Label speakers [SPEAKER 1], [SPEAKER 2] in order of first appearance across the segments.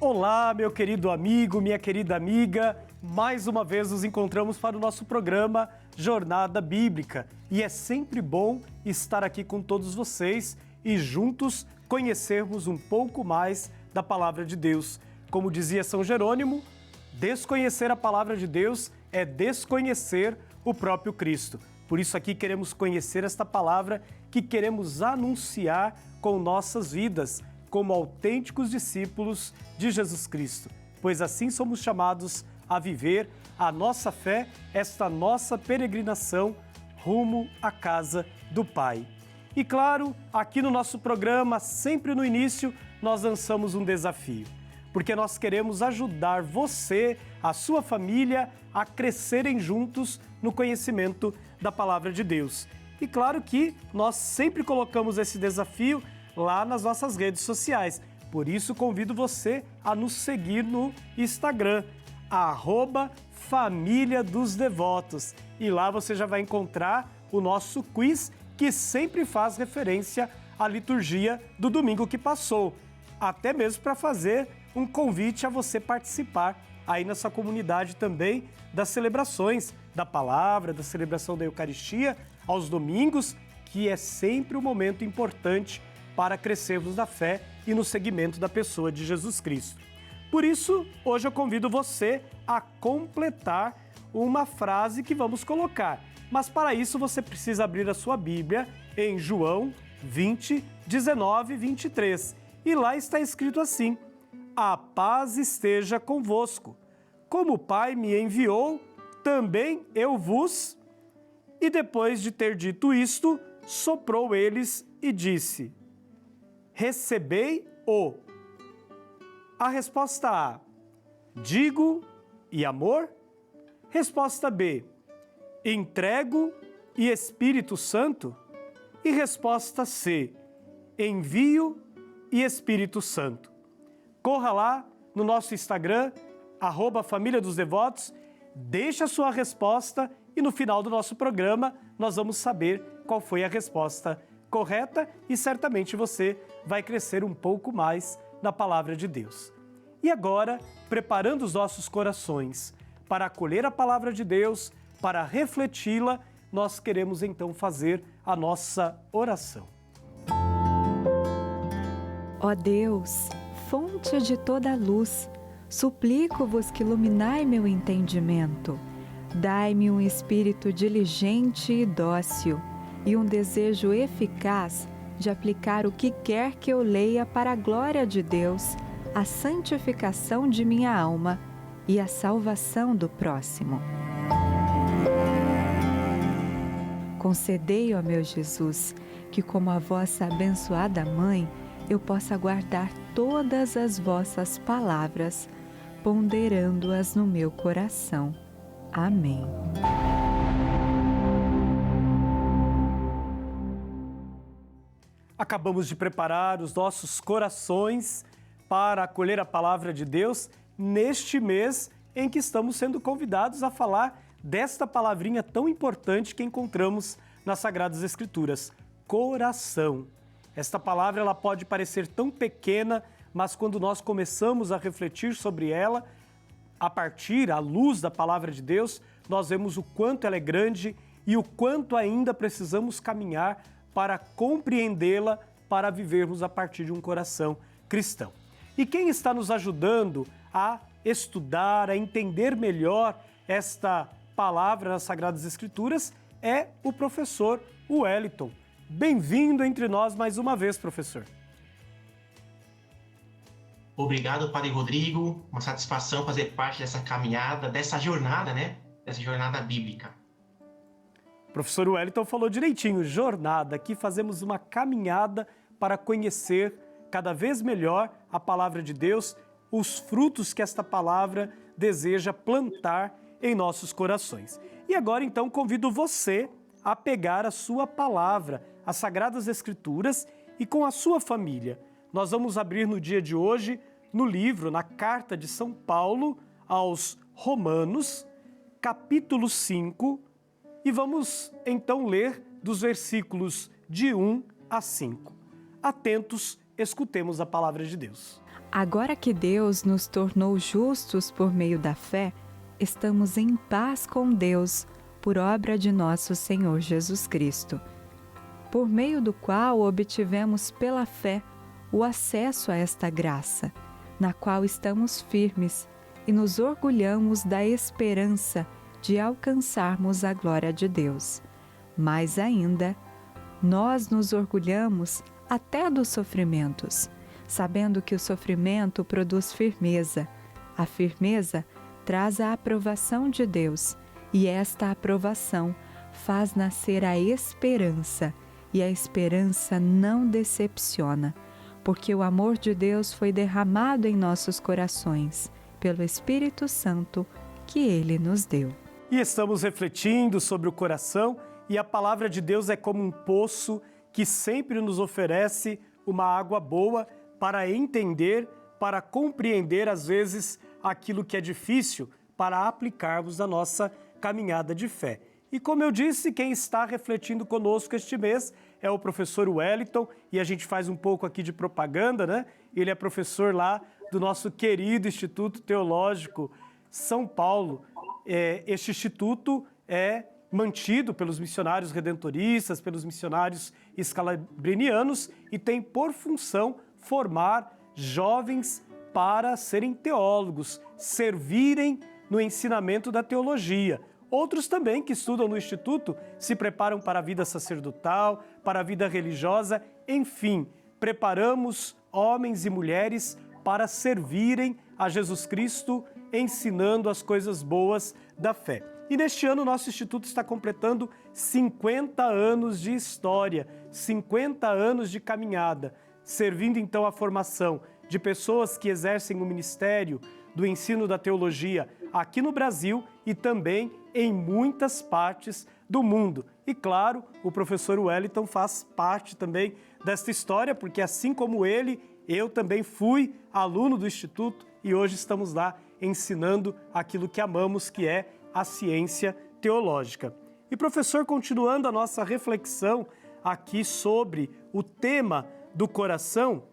[SPEAKER 1] Olá, meu querido amigo, minha querida amiga. Mais uma vez nos encontramos para o nosso programa Jornada Bíblica. E é sempre bom estar aqui com todos vocês e juntos conhecermos um pouco mais da Palavra de Deus. Como dizia São Jerônimo, desconhecer a Palavra de Deus é desconhecer o próprio Cristo. Por isso aqui queremos conhecer esta palavra que queremos anunciar com nossas vidas, como autênticos discípulos de Jesus Cristo, pois assim somos chamados a viver a nossa fé, esta nossa peregrinação rumo à casa do Pai. E claro, aqui no nosso programa, sempre no início, nós lançamos um desafio, porque nós queremos ajudar você, a sua família, a crescerem juntos no conhecimento da Palavra de Deus. E claro que nós sempre colocamos esse desafio lá nas nossas redes sociais. Por isso, convido você a nos seguir no Instagram, @Família dos Devotos. E lá você já vai encontrar o nosso quiz, que sempre faz referência à liturgia do domingo que passou. Até mesmo para fazer um convite a você participar aí na sua comunidade também das celebrações da palavra, da celebração da Eucaristia aos domingos, que é sempre um momento importante para crescermos na fé e no seguimento da pessoa de Jesus Cristo. Por isso, hoje eu convido você a completar uma frase que vamos colocar. Mas para isso você precisa abrir a sua Bíblia em João 20, 19 e 23. E lá está escrito assim: a paz esteja convosco. Como o Pai me enviou, também eu vos... E depois de ter dito isto, soprou eles e disse: recebei-o. A resposta A, digo e amor. Resposta B, entrego e Espírito Santo. E resposta C, envio e Espírito Santo. Corra lá no nosso Instagram, @Família dos Devotos, deixe a sua resposta e no final do nosso programa nós vamos saber qual foi a resposta correta e certamente você vai crescer um pouco mais na Palavra de Deus. E agora, preparando os nossos corações para acolher a Palavra de Deus, para refleti-la, nós queremos então fazer a nossa oração.
[SPEAKER 2] Ó Deus, fonte de toda a luz, suplico-vos que iluminai meu entendimento. Dai-me um espírito diligente e dócil e um desejo eficaz de aplicar o que quer que eu leia para a glória de Deus, a santificação de minha alma e a salvação do próximo. Concedei, ó meu Jesus, que como a vossa abençoada mãe, eu possa guardar todas as vossas palavras, ponderando-as no meu coração. Amém.
[SPEAKER 1] Acabamos de preparar os nossos corações para acolher a Palavra de Deus neste mês em que estamos sendo convidados a falar desta palavrinha tão importante que encontramos nas Sagradas Escrituras, coração. Esta palavra ela pode parecer tão pequena, mas quando nós começamos a refletir sobre ela, a partir, à luz da Palavra de Deus, nós vemos o quanto ela é grande e o quanto ainda precisamos caminhar para compreendê-la, para vivermos a partir de um coração cristão. E quem está nos ajudando a estudar, a entender melhor esta palavra nas Sagradas Escrituras é o professor Wellington. Bem-vindo entre nós mais uma vez, professor.
[SPEAKER 3] Obrigado, Padre Rodrigo. Uma satisfação fazer parte dessa caminhada, dessa jornada, né? Dessa jornada bíblica.
[SPEAKER 1] O professor Wellington falou direitinho, jornada. Aqui fazemos uma caminhada para conhecer cada vez melhor a Palavra de Deus, os frutos que esta palavra deseja plantar em nossos corações. E agora, então, convido você a pegar a sua palavra, as Sagradas Escrituras, e com a sua família. Nós vamos abrir no dia de hoje, no livro, na carta de São Paulo aos Romanos, capítulo 5, e vamos então ler dos versículos de 1 a 5. Atentos, escutemos a palavra de Deus.
[SPEAKER 2] Agora que Deus nos tornou justos por meio da fé, estamos em paz com Deus por obra de nosso Senhor Jesus Cristo, por meio do qual obtivemos pela fé o acesso a esta graça, na qual estamos firmes e nos orgulhamos da esperança de alcançarmos a glória de Deus. Mais ainda, nós nos orgulhamos até dos sofrimentos, sabendo que o sofrimento produz firmeza. A firmeza traz a aprovação de Deus, e esta aprovação faz nascer a esperança, e a esperança não decepciona, porque o amor de Deus foi derramado em nossos corações, pelo Espírito Santo que Ele nos deu.
[SPEAKER 1] E estamos refletindo sobre o coração, e a palavra de Deus é como um poço que sempre nos oferece uma água boa para entender, para compreender, às vezes, aquilo que é difícil para aplicarmos na nossa caminhada de fé. E como eu disse, quem está refletindo conosco este mês é o professor Wellington, e a gente faz um pouco aqui de propaganda, né? Ele é professor lá do nosso querido Instituto Teológico São Paulo. Este instituto é mantido pelos missionários redentoristas, pelos missionários escalabrinianos, e tem por função formar jovens para serem teólogos, servirem no ensinamento da teologia. Outros também que estudam no Instituto se preparam para a vida sacerdotal, para a vida religiosa, enfim, preparamos homens e mulheres para servirem a Jesus Cristo, ensinando as coisas boas da fé. E neste ano, nosso Instituto está completando 50 anos de história, 50 anos de caminhada, servindo então à formação de pessoas que exercem o ministério do ensino da teologia aqui no Brasil e também em muitas partes do mundo. E claro, o professor Wellington faz parte também desta história, porque assim como ele, eu também fui aluno do Instituto e hoje estamos lá ensinando aquilo que amamos, que é a ciência teológica. E professor, continuando a nossa reflexão aqui sobre o tema do coração,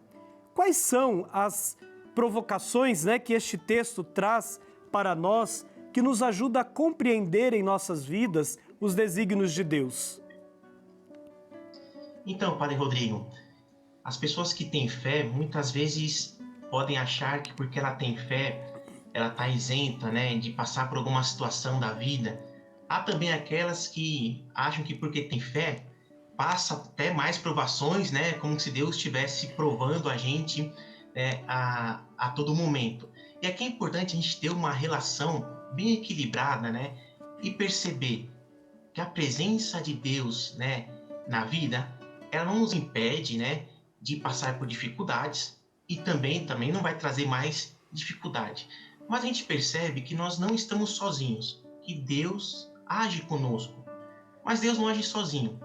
[SPEAKER 1] quais são as provocações, que este texto traz para nós, que nos ajuda a compreender em nossas vidas os desígnios de Deus?
[SPEAKER 3] Então, Padre Rodrigo, as pessoas que têm fé muitas vezes podem achar que porque ela tem fé, ela está isenta, de passar por alguma situação da vida. Há também aquelas que acham que porque tem fé, passa até mais provações, como se Deus estivesse provando a gente a todo momento. E aqui é importante a gente ter uma relação bem equilibrada, e perceber que a presença de Deus, na vida, ela não nos impede, de passar por dificuldades e também não vai trazer mais dificuldade. Mas a gente percebe que nós não estamos sozinhos, que Deus age conosco. Mas Deus não age sozinho.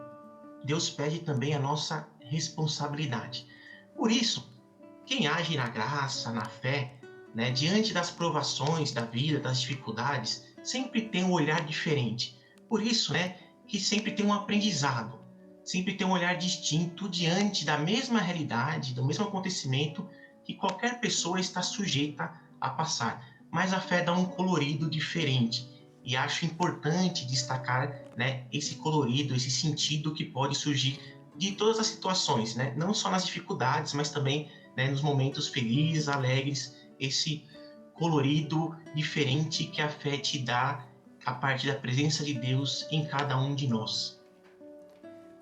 [SPEAKER 3] Deus pede também a nossa responsabilidade. Por isso, quem age na graça, na fé, diante das provações da vida, das dificuldades, sempre tem um olhar diferente. Por isso, que sempre tem um aprendizado, sempre tem um olhar distinto diante da mesma realidade, do mesmo acontecimento que qualquer pessoa está sujeita a passar. Mas a fé dá um colorido diferente. E acho importante destacar esse colorido, esse sentido que pode surgir de todas as situações, não só nas dificuldades, mas também nos momentos felizes, alegres, esse colorido diferente que a fé te dá a partir da presença de Deus em cada um de nós.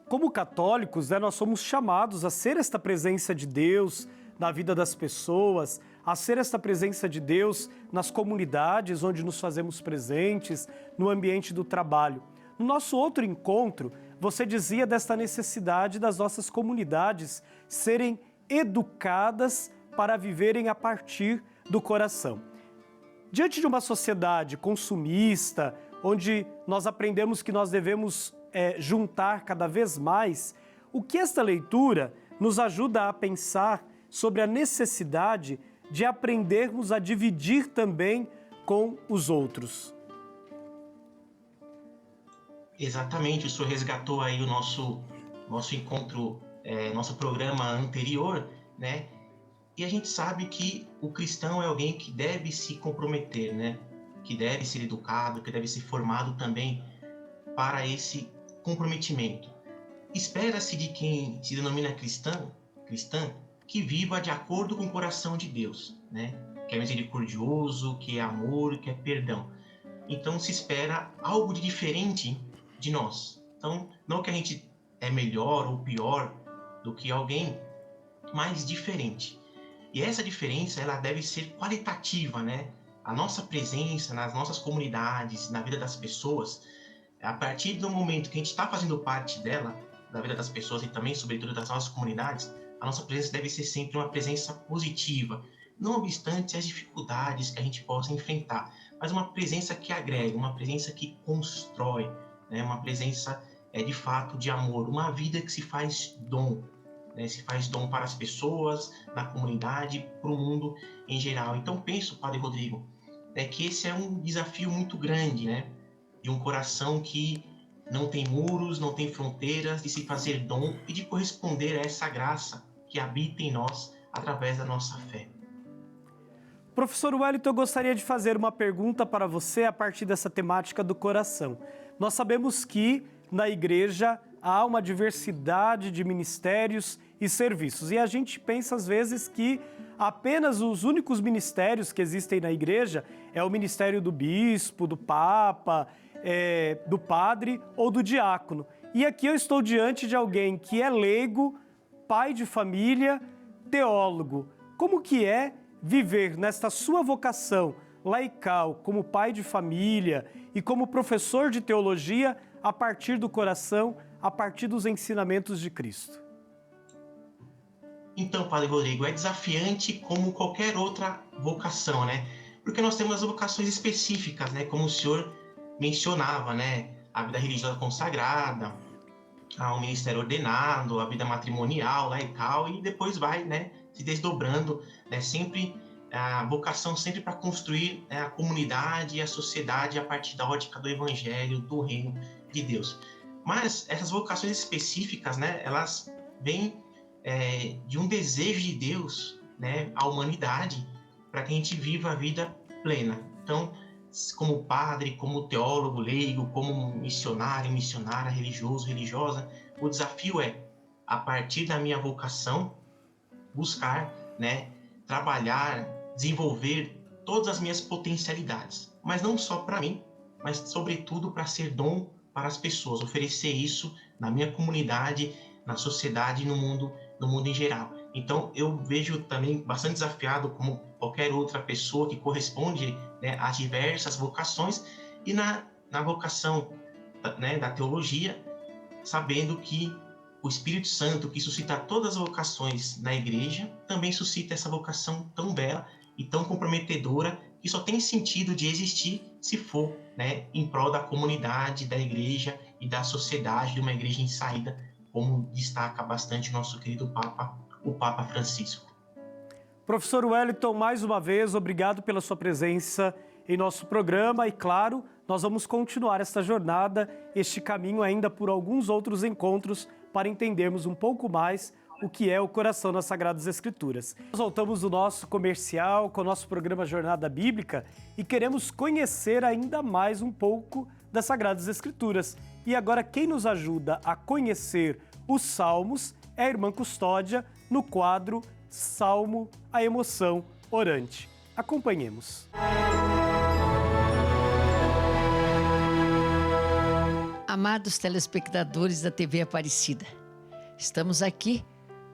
[SPEAKER 1] Como católicos, nós somos chamados a ser esta presença de Deus na vida das pessoas, a ser esta presença de Deus nas comunidades onde nos fazemos presentes, no ambiente do trabalho. No nosso outro encontro, você dizia desta necessidade das nossas comunidades serem educadas para viverem a partir do coração. Diante de uma sociedade consumista, onde nós aprendemos que nós devemos juntar cada vez mais, o que esta leitura nos ajuda a pensar sobre a necessidade de aprendermos a dividir também com os outros?
[SPEAKER 3] Exatamente, o senhor resgatou aí o nosso encontro, nosso programa anterior, né? E a gente sabe que o cristão é alguém que deve se comprometer, né? Que deve ser educado, que deve ser formado também para esse comprometimento. Espera-se de quem se denomina cristã, que viva de acordo com o coração de Deus, né? Que é misericordioso, que é amor, que é perdão. Então se espera algo de diferente de nós. Então, não que a gente é melhor ou pior do que alguém, mas diferente. E essa diferença, ela deve ser qualitativa, né? A nossa presença nas nossas comunidades, na vida das pessoas, a partir do momento que a gente está fazendo parte dela, da vida das pessoas e também, sobretudo, das nossas comunidades, a nossa presença deve ser sempre uma presença positiva, não obstante as dificuldades que a gente possa enfrentar, mas uma presença que agrega, uma presença que constrói, né? Uma presença, de fato, de amor, uma vida que se faz dom, né? Se faz dom para as pessoas, na comunidade, para o mundo em geral. Então, penso, Padre Rodrigo, que esse é um desafio muito grande, né? De um coração que não tem muros, não tem fronteiras, de se fazer dom e de corresponder a essa graça que habita em nós através da nossa fé.
[SPEAKER 1] Professor Wellington, eu gostaria de fazer uma pergunta para você a partir dessa temática do coração. Nós sabemos que na igreja há uma diversidade de ministérios e serviços. E a gente pensa às vezes que apenas os únicos ministérios que existem na igreja é o ministério do bispo, do papa, do padre ou do diácono. E aqui eu estou diante de alguém que é leigo, pai de família, teólogo. Como que é viver nesta sua vocação laical, como pai de família e como professor de teologia a partir do coração, a partir dos ensinamentos de Cristo?
[SPEAKER 3] Então, Padre Rodrigo, é desafiante como qualquer outra vocação, né? Porque nós temos as vocações específicas, né? Como o senhor mencionava, né? A vida religiosa consagrada, o ministério ordenado, a vida matrimonial, laical, e depois vai, né? Se desdobrando, né? Sempre a vocação sempre para construir, né, a comunidade e a sociedade a partir da ótica do evangelho, do reino de Deus. Mas essas vocações específicas, né? Elas vêm de um desejo de Deus, né, à humanidade, para que a gente viva a vida plena. Então, como padre, como teólogo, leigo, como missionário, missionária, religioso, religiosa, o desafio é, a partir da minha vocação, buscar, né, trabalhar, desenvolver todas as minhas potencialidades, mas não só para mim, mas sobretudo para ser dom para as pessoas, oferecer isso na minha comunidade, na sociedade e no mundo em geral. Então, eu vejo também bastante desafiado, como qualquer outra pessoa que corresponde, né, às diversas vocações, e na vocação, né, da teologia, sabendo que o Espírito Santo, que suscita todas as vocações na igreja, também suscita essa vocação tão bela e tão comprometedora, que só tem sentido de existir se for, né, em prol da comunidade, da igreja e da sociedade, de uma igreja em saída, como destaca bastante o nosso querido Papa, o Papa Francisco.
[SPEAKER 1] Professor Wellington, mais uma vez, obrigado pela sua presença em nosso programa e, claro, nós vamos continuar esta jornada, este caminho ainda por alguns outros encontros para entendermos um pouco mais o que é o coração das Sagradas Escrituras. Nós voltamos do nosso comercial com o nosso programa Jornada Bíblica e queremos conhecer ainda mais um pouco das Sagradas Escrituras. E agora quem nos ajuda a conhecer os Salmos é a Irmã Custódia no quadro Salmo, a Emoção Orante. Acompanhemos.
[SPEAKER 4] Amados telespectadores da TV Aparecida, estamos aqui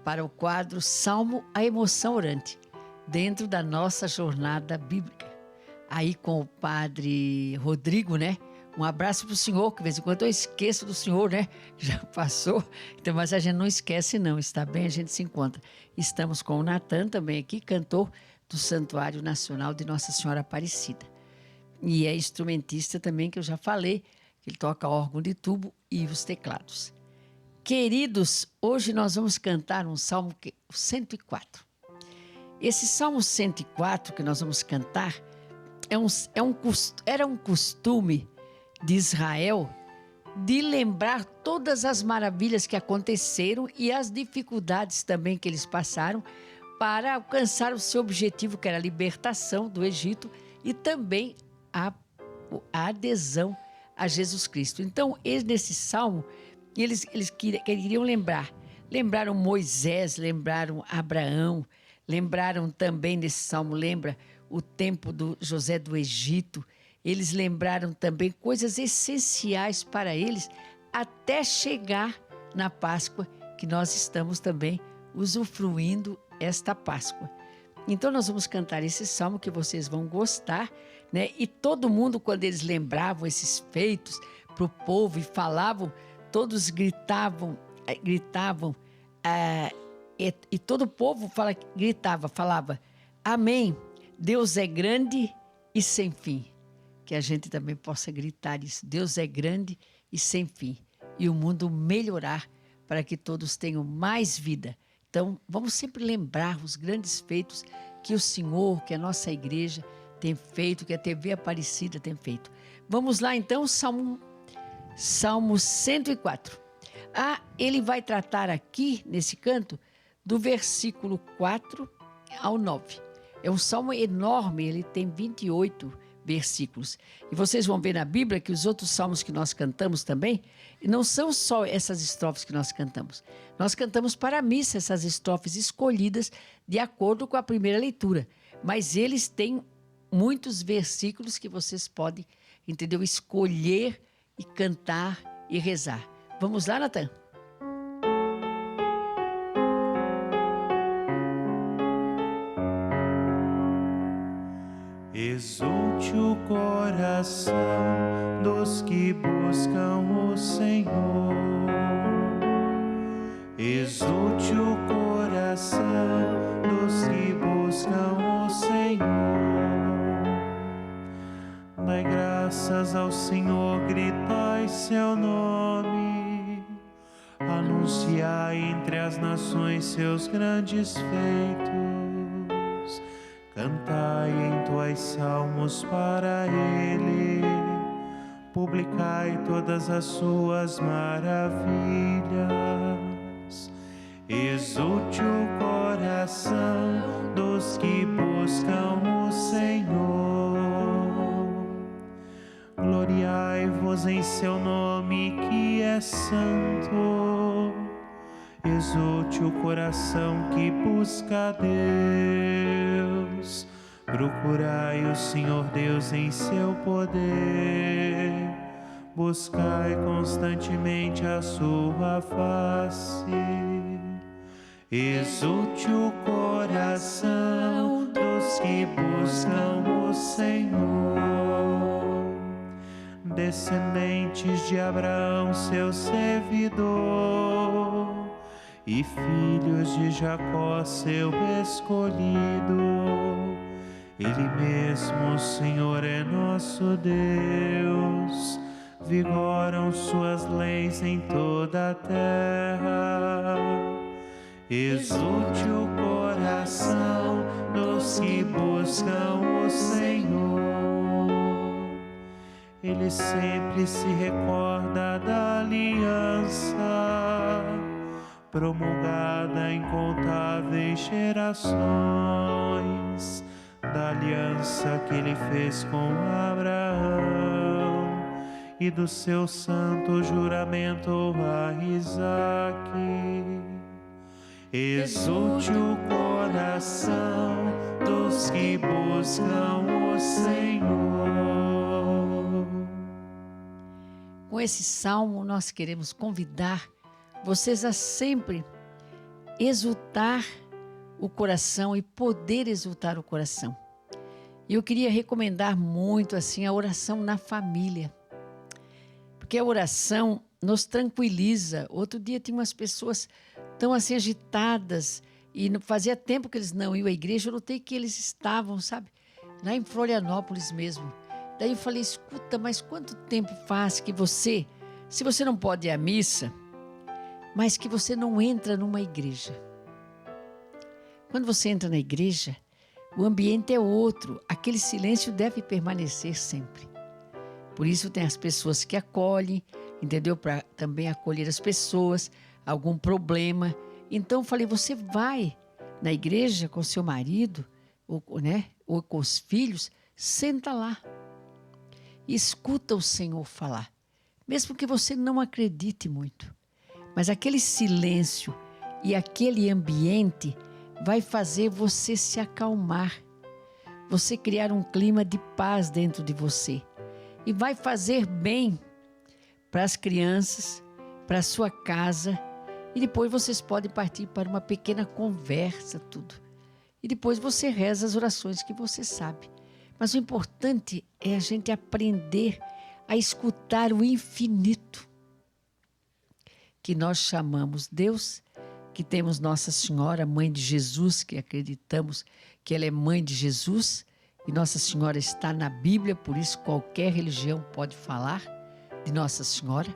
[SPEAKER 4] para o quadro Salmo, a Emoção Orante, dentro da nossa jornada bíblica. Aí com o Padre Rodrigo, né? Um abraço para o senhor, que de vez em quando eu esqueço do senhor, né? Já passou, então, mas a gente não esquece não, está bem? A gente se encontra. Estamos com o Natan também aqui, cantor do Santuário Nacional de Nossa Senhora Aparecida. E é instrumentista também, que eu já falei, que ele toca órgão de tubo e os teclados. Queridos, hoje nós vamos cantar um Salmo 104. Esse Salmo 104 que nós vamos cantar era um costume de Israel de lembrar todas as maravilhas que aconteceram e as dificuldades também que eles passaram para alcançar o seu objetivo, que era a libertação do Egito e também a adesão a Jesus Cristo. Então, nesse salmo, eles queriam lembraram Moisés, lembraram Abraão, lembraram também nesse salmo, lembra o tempo do José do Egito. Eles lembraram também coisas essenciais para eles até chegar na Páscoa, que nós estamos também usufruindo esta Páscoa. Então nós vamos cantar esse salmo que vocês vão gostar, né? E todo mundo, quando eles lembravam esses feitos para o povo e falavam, todos gritavam, e todo o povo falava, amém, Deus é grande e sem fim. Que a gente também possa gritar isso, Deus é grande e sem fim. E o mundo melhorar para que todos tenham mais vida. Então, vamos sempre lembrar os grandes feitos que o Senhor, que a nossa igreja tem feito, que a TV Aparecida tem feito. Vamos lá, então, Salmo 104. Ele vai tratar aqui, nesse canto, do versículo 4 ao 9. É um salmo enorme, ele tem 28 versículos. E vocês vão ver na Bíblia que os outros salmos que nós cantamos também, não são só essas estrofes que nós cantamos. Nós cantamos para a missa essas estrofes escolhidas de acordo com a primeira leitura. Mas eles têm muitos versículos que vocês podem, entendeu? Escolher e cantar e rezar. Vamos lá, Natan?
[SPEAKER 5] Exulte o coração dos que buscam o Senhor. Exulte o coração dos que buscam o Senhor. Dai graças ao Senhor, gritai seu nome. Anunciai entre as nações seus grandes feitos. Cantai, entoai salmos para Ele, publicai todas as suas maravilhas. Exulte o coração dos que buscam o Senhor. Gloriai-vos em seu nome que é santo. Exulte o coração que busca a Deus. Procurai o Senhor Deus em seu poder. Buscai constantemente a sua face. Exulte o coração dos que buscam o Senhor. Descendentes de Abraão, seu servidor, e filhos de Jacó, seu escolhido. Ele mesmo, o Senhor, é nosso Deus. Vigoram suas leis em toda a terra. Exulte o coração dos que buscam o Senhor. Ele sempre se recorda da aliança promulgada em incontáveis gerações, da aliança que ele fez com Abraão e do seu santo juramento a Isaque. Exulte o coração dos que buscam o Senhor.
[SPEAKER 4] Com esse salmo, nós queremos convidar vocês a sempre exultar o coração e poder exultar o coração. E eu queria recomendar muito assim a oração na família, porque a oração nos tranquiliza. Outro dia tinha umas pessoas tão assim agitadas e fazia tempo que eles não iam à igreja. Eu notei que eles estavam, sabe, lá em Florianópolis mesmo. Daí eu falei, escuta, mas quanto tempo faz que você, se você não pode ir à missa, mas que você não entra numa igreja? Quando você entra na igreja, o ambiente é outro, aquele silêncio deve permanecer sempre. Por isso tem as pessoas que acolhem, entendeu? Para também acolher as pessoas, algum problema. Então eu falei, você vai na igreja com seu marido, ou com os filhos, senta lá e escuta o Senhor falar. Mesmo que você não acredite muito. Mas aquele silêncio e aquele ambiente vai fazer você se acalmar. Você criar um clima de paz dentro de você. E vai fazer bem para as crianças, para a sua casa. E depois vocês podem partir para uma pequena conversa, tudo. E depois você reza as orações que você sabe. Mas o importante é a gente aprender a escutar o infinito, que nós chamamos Deus, que temos Nossa Senhora, Mãe de Jesus, que acreditamos que ela é Mãe de Jesus, e Nossa Senhora está na Bíblia, por isso qualquer religião pode falar de Nossa Senhora.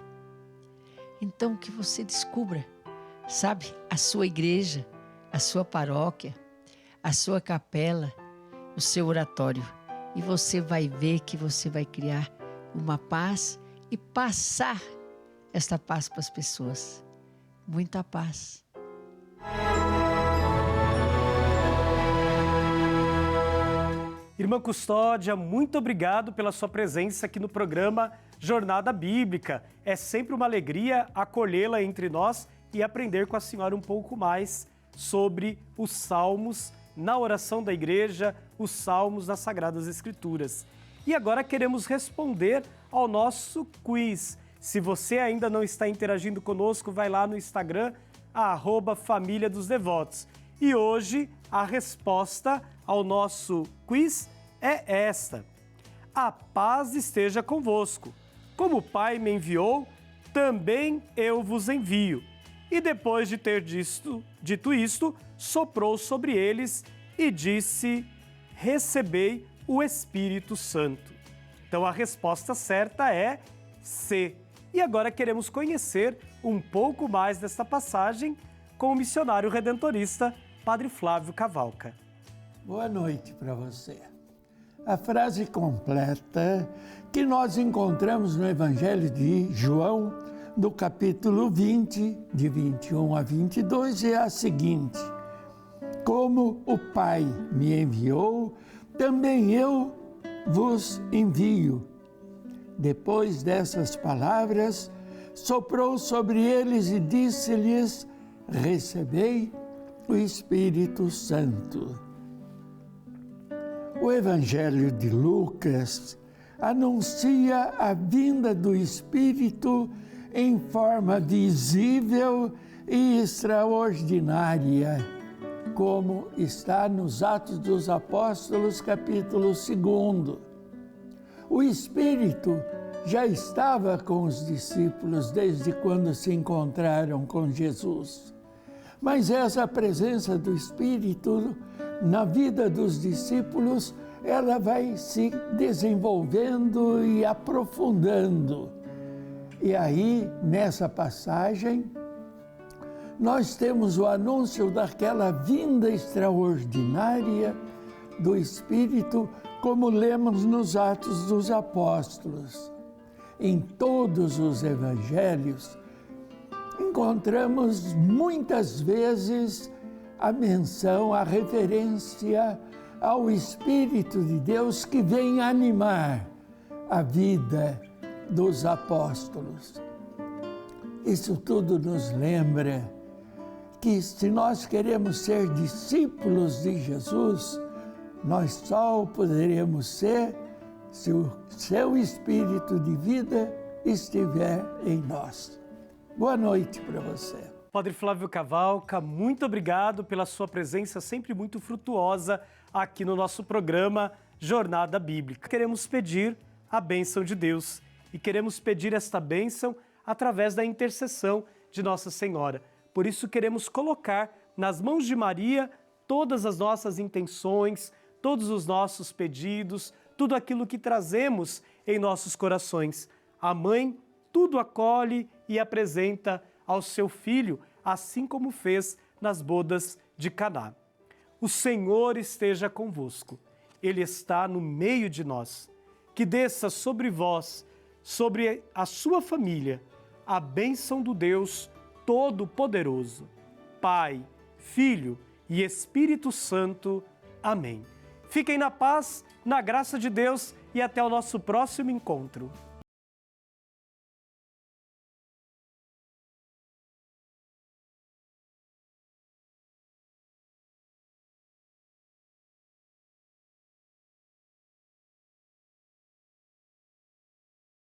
[SPEAKER 4] Então que você descubra, sabe, a sua igreja, a sua paróquia, a sua capela, o seu oratório. E você vai ver que você vai criar uma paz e passar esta paz para as pessoas. Muita paz.
[SPEAKER 1] Irmã Custódia, muito obrigado pela sua presença aqui no programa Jornada Bíblica. É sempre uma alegria acolhê-la entre nós e aprender com a senhora um pouco mais sobre os salmos na oração da igreja, os salmos das Sagradas Escrituras. E agora queremos responder ao nosso quiz. Se você ainda não está interagindo conosco, vai lá no Instagram, @Família dos Devotos. E hoje a resposta ao nosso quiz é esta: a paz esteja convosco. Como o Pai me enviou, também eu vos envio. E depois de ter dito isto, soprou sobre eles e disse: recebei o Espírito Santo. Então a resposta certa é C. E agora queremos conhecer um pouco mais desta passagem com o missionário redentorista, Padre Flávio Cavalca.
[SPEAKER 6] Boa noite para você. A frase completa que nós encontramos no Evangelho de João, do capítulo 20, de 21 a 22, é a seguinte: como o Pai me enviou, também eu vos envio. Depois dessas palavras, soprou sobre eles e disse-lhes: recebei o Espírito Santo. O Evangelho de Lucas anuncia a vinda do Espírito em forma visível e extraordinária, como está nos Atos dos Apóstolos, capítulo 2. O Espírito já estava com os discípulos desde quando se encontraram com Jesus. Mas essa presença do Espírito na vida dos discípulos, ela vai se desenvolvendo e aprofundando. E aí, nessa passagem, nós temos o anúncio daquela vinda extraordinária do Espírito, como lemos nos Atos dos Apóstolos. Em todos os evangelhos, encontramos muitas vezes a menção, a referência ao Espírito de Deus que vem animar a vida dos apóstolos. Isso tudo nos lembra que se nós queremos ser discípulos de Jesus, nós só o poderemos ser se o seu Espírito de vida estiver em nós. Boa noite para você.
[SPEAKER 1] Padre Flávio Cavalca, muito obrigado pela sua presença sempre muito frutuosa aqui no nosso programa Jornada Bíblica. Queremos pedir a bênção de Deus e queremos pedir esta bênção através da intercessão de Nossa Senhora. Por isso queremos colocar nas mãos de Maria todas as nossas intenções, todos os nossos pedidos, tudo aquilo que trazemos em nossos corações. A Mãe tudo acolhe e apresenta ao seu Filho, assim como fez nas bodas de Caná. O Senhor esteja convosco, Ele está no meio de nós. Que desça sobre vós, sobre a sua família, a bênção do Deus Todo-Poderoso, Pai, Filho e Espírito Santo. Amém. Fiquem na paz, na graça de Deus e até o nosso próximo encontro.